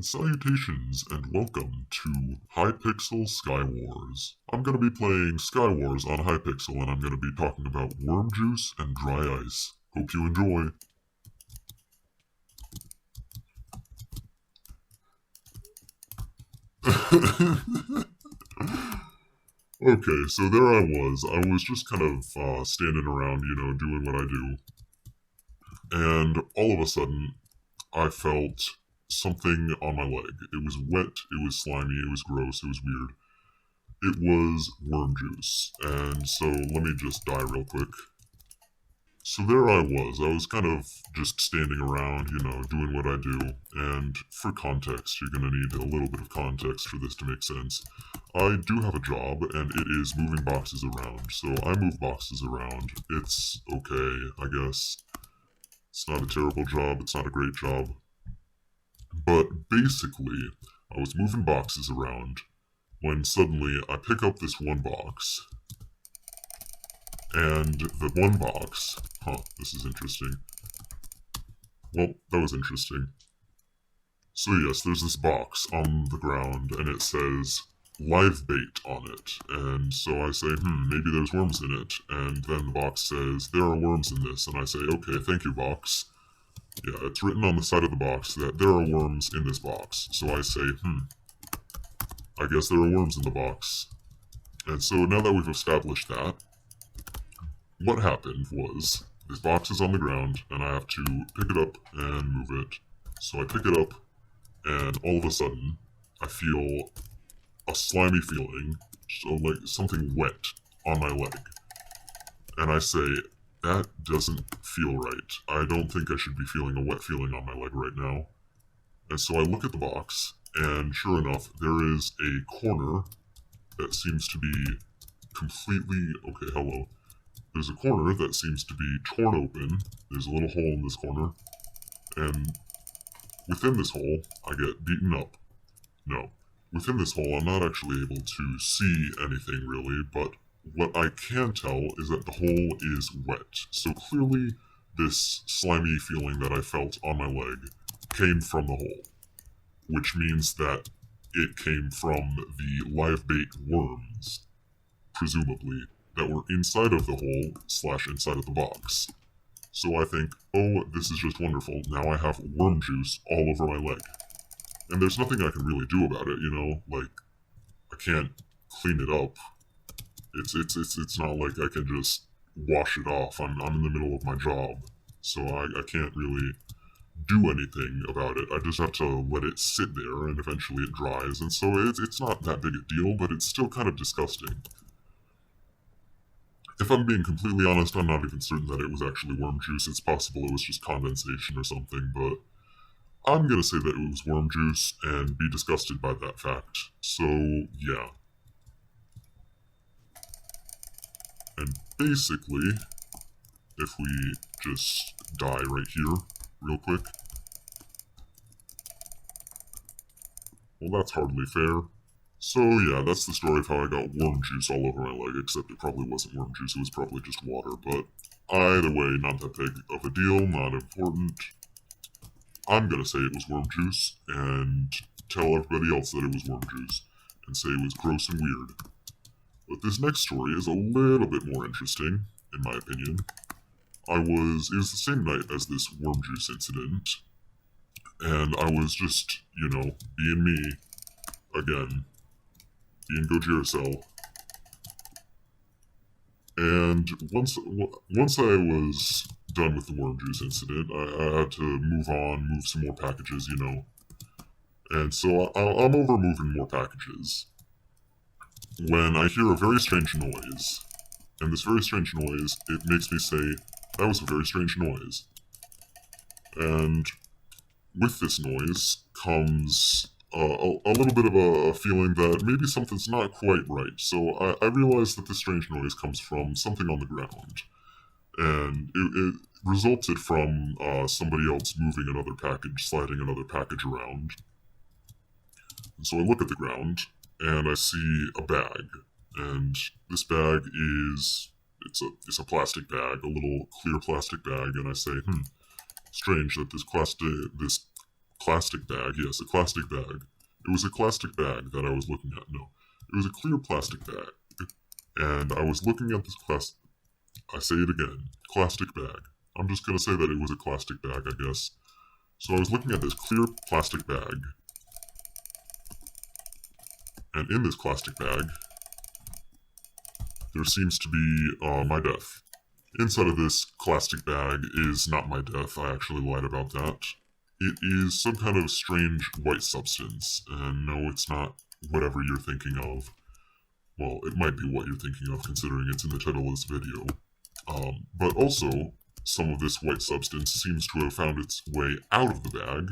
and salutations, and welcome to Hypixel Skywars. I'm going to be playing Skywars on Hypixel, and I'm going to be talking about worm juice and dry ice. Hope you enjoy. Okay, so there I was. I was just kind of standing around, doing what I do. And all of a sudden, I felt something on my leg. It was wet, it was slimy, it was gross, it was weird. It was worm juice. And so let me just die real quick. So there I was kind of just standing around, doing what I do. And for context, you're going to need a little bit of context for this to make sense. I do have a job, and it is moving boxes around. So I move boxes around. It's okay, I guess. It's not a terrible job, it's not a great job. But basically, I was moving boxes around when suddenly I pick up this one box. And the one box... this is interesting. Well, that was interesting. So yes, there's this box on the ground, and it says live bait on it. And so I say, maybe there's worms in it. And then the box says, there are worms in this. And I say, okay, thank you, box. Yeah, it's written on the side of the box that there are worms in this box. So I say, I guess there are worms in the box. And so now that we've established that, what happened was, this box is on the ground, and I have to pick it up and move it. So I pick it up, and all of a sudden, I feel a slimy feeling, so like something wet on my leg. And I say, that doesn't feel right. I don't think I should be feeling a wet feeling on my leg right now. And so I look at the box, and sure enough, there is a corner that seems to be completely... Okay, hello. There's a corner that seems to be torn open. There's a little hole in this corner. And within this hole, I get beaten up. No. Within this hole, I'm not actually able to see anything really, but what I can tell is that the hole is wet. So clearly, this slimy feeling that I felt on my leg came from the hole, which means that it came from the live bait worms, presumably, that were inside of the hole / inside of the box. So I think, oh, this is just wonderful. Now I have worm juice all over my leg. And there's nothing I can really do about it, like, I can't clean it up. It's not like I can just wash it off. I'm in the middle of my job, so I can't really do anything about it. I just have to let it sit there, and eventually it dries, and so it's not that big a deal, but it's still kind of disgusting. If I'm being completely honest, I'm not even certain that it was actually worm juice. It's possible it was just condensation or something, but I'm gonna say that it was worm juice and be disgusted by that fact. So, yeah. And basically, if we just die right here, real quick. Well, that's hardly fair. So yeah, that's the story of how I got worm juice all over my leg, except it probably wasn't worm juice, it was probably just water, but either way, not that big of a deal, not important. I'm gonna say it was worm juice, and tell everybody else that it was worm juice, and say it was gross and weird. But this next story is a little bit more interesting, in my opinion. It was the same night as this worm juice incident, and I was just, being me, again, being GOJIRACELL. And once I was done with the worm juice incident, I had to move on, move some more packages, And so I'm over moving more packages when I hear a very strange noise. And this very strange noise, it makes me say, that was a very strange noise. And with this noise comes a little bit of a feeling that maybe something's not quite right. So I realized that this strange noise comes from something on the ground. And it resulted from somebody else moving another package, sliding another package around. And so I look at the ground, and I see a bag. And this bag is... It's a plastic bag, a little clear plastic bag, and I say, strange that this plastic bag. Yes, a plastic bag. It was a plastic bag that I was looking at. No, it was a clear plastic bag. And I was looking at this I say it again, plastic bag. I'm just going to say that it was a plastic bag, I guess. So I was looking at this clear plastic bag. And in this plastic bag, there seems to be my death. Inside of this plastic bag is not my death. I actually lied about that. It is some kind of strange white substance. And no, it's not whatever you're thinking of. Well, it might be what you're thinking of considering it's in the title of this video. But also, some of this white substance seems to have found its way out of the bag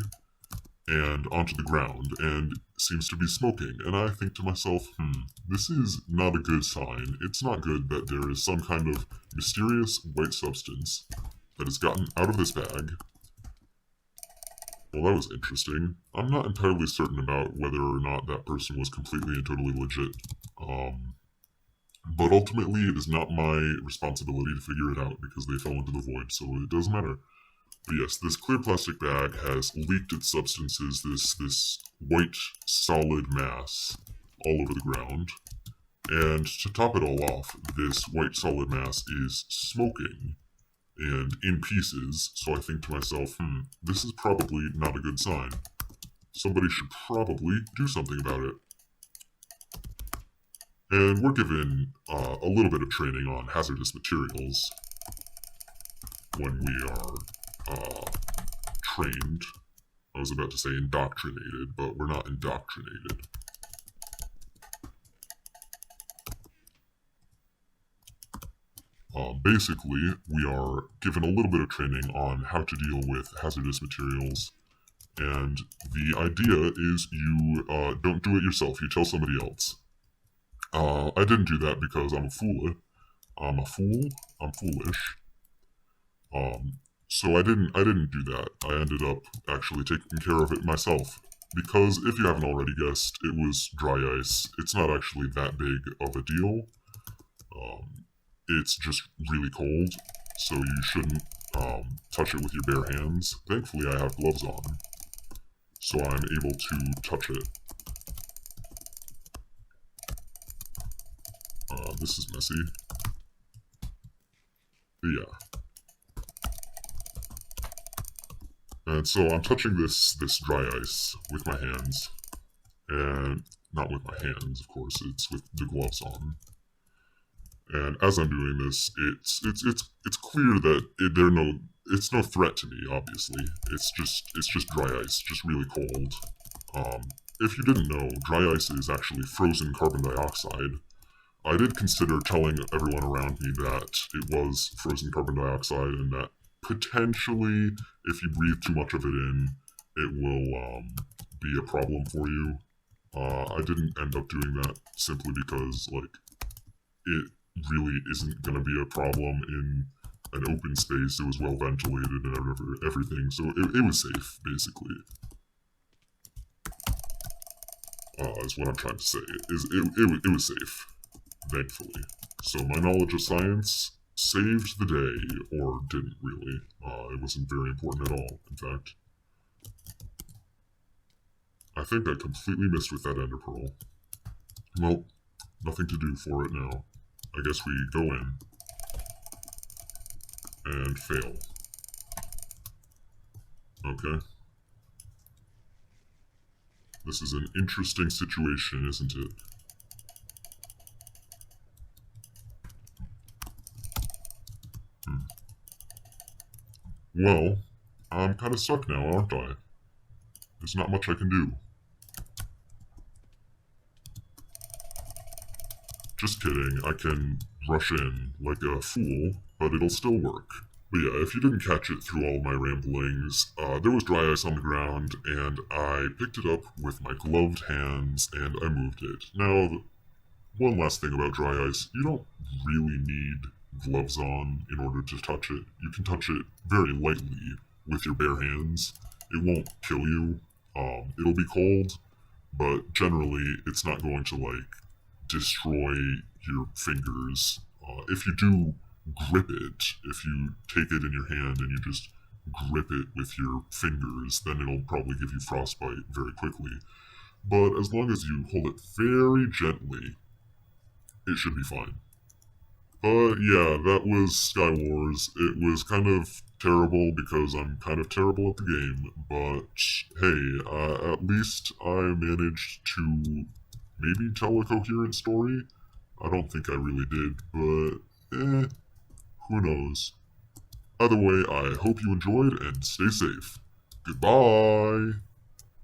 and onto the ground and seems to be smoking. And I think to myself, this is not a good sign. It's not good that there is some kind of mysterious white substance that has gotten out of this bag. Well, that was interesting. I'm not entirely certain about whether or not that person was completely and totally legit. But ultimately, it is not my responsibility to figure it out because they fell into the void, so it doesn't matter. But yes, this clear plastic bag has leaked its substances, this white solid mass, all over the ground. And to top it all off, this white solid mass is smoking and in pieces, so I think to myself, this is probably not a good sign. Somebody should probably do something about it. And we're given a little bit of training on hazardous materials when we are trained. I was about to say indoctrinated, but we're not indoctrinated. Basically, we are given a little bit of training on how to deal with hazardous materials, and the idea is you don't do it yourself, you tell somebody else. I didn't do that because I'm a fool. I'm foolish. So I didn't do that. I ended up actually taking care of it myself. Because if you haven't already guessed, it was dry ice. It's not actually that big of a deal. It's just really cold, so you shouldn't touch it with your bare hands. Thankfully, I have gloves on, so I'm able to touch it. This is messy. But yeah. And so I'm touching this dry ice with my hands. And not with my hands, of course, it's with the gloves on. And as I'm doing this, it's clear that it's no threat to me, obviously. It's just dry ice, just really cold. If you didn't know, dry ice is actually frozen carbon dioxide. I did consider telling everyone around me that it was frozen carbon dioxide and that potentially, if you breathe too much of it in, it will be a problem for you. I didn't end up doing that simply because, like, it really isn't going to be a problem in an open space. It was well ventilated and everything, so it was safe, basically. Is what I'm trying to say. It was safe, thankfully. So my knowledge of science saved the day, or didn't really. It wasn't very important at all, in fact. I think I completely missed with that ender pearl. Well, nothing to do for it now. I guess we go in and fail. Okay. This is an interesting situation, isn't it? Well, I'm kind of stuck now, aren't I? There's not much I can do. Just kidding, I can rush in like a fool, but it'll still work. But yeah, if you didn't catch it through all my ramblings, there was dry ice on the ground, and I picked it up with my gloved hands, and I moved it. Now, one last thing about dry ice, you don't really need gloves on in order to touch it. You can touch it very lightly with your bare hands. It won't kill you. It'll be cold, but generally it's not going to, like, destroy your fingers. If you do grip it, if you take it in your hand and you just grip it with your fingers, then it'll probably give you frostbite very quickly. But as long as you hold it very gently, it should be fine. But yeah, that was Skywars. It was kind of terrible because I'm kind of terrible at the game, but hey, at least I managed to maybe tell a coherent story. I don't think I really did, but who knows. Either way, I hope you enjoyed and stay safe. Goodbye!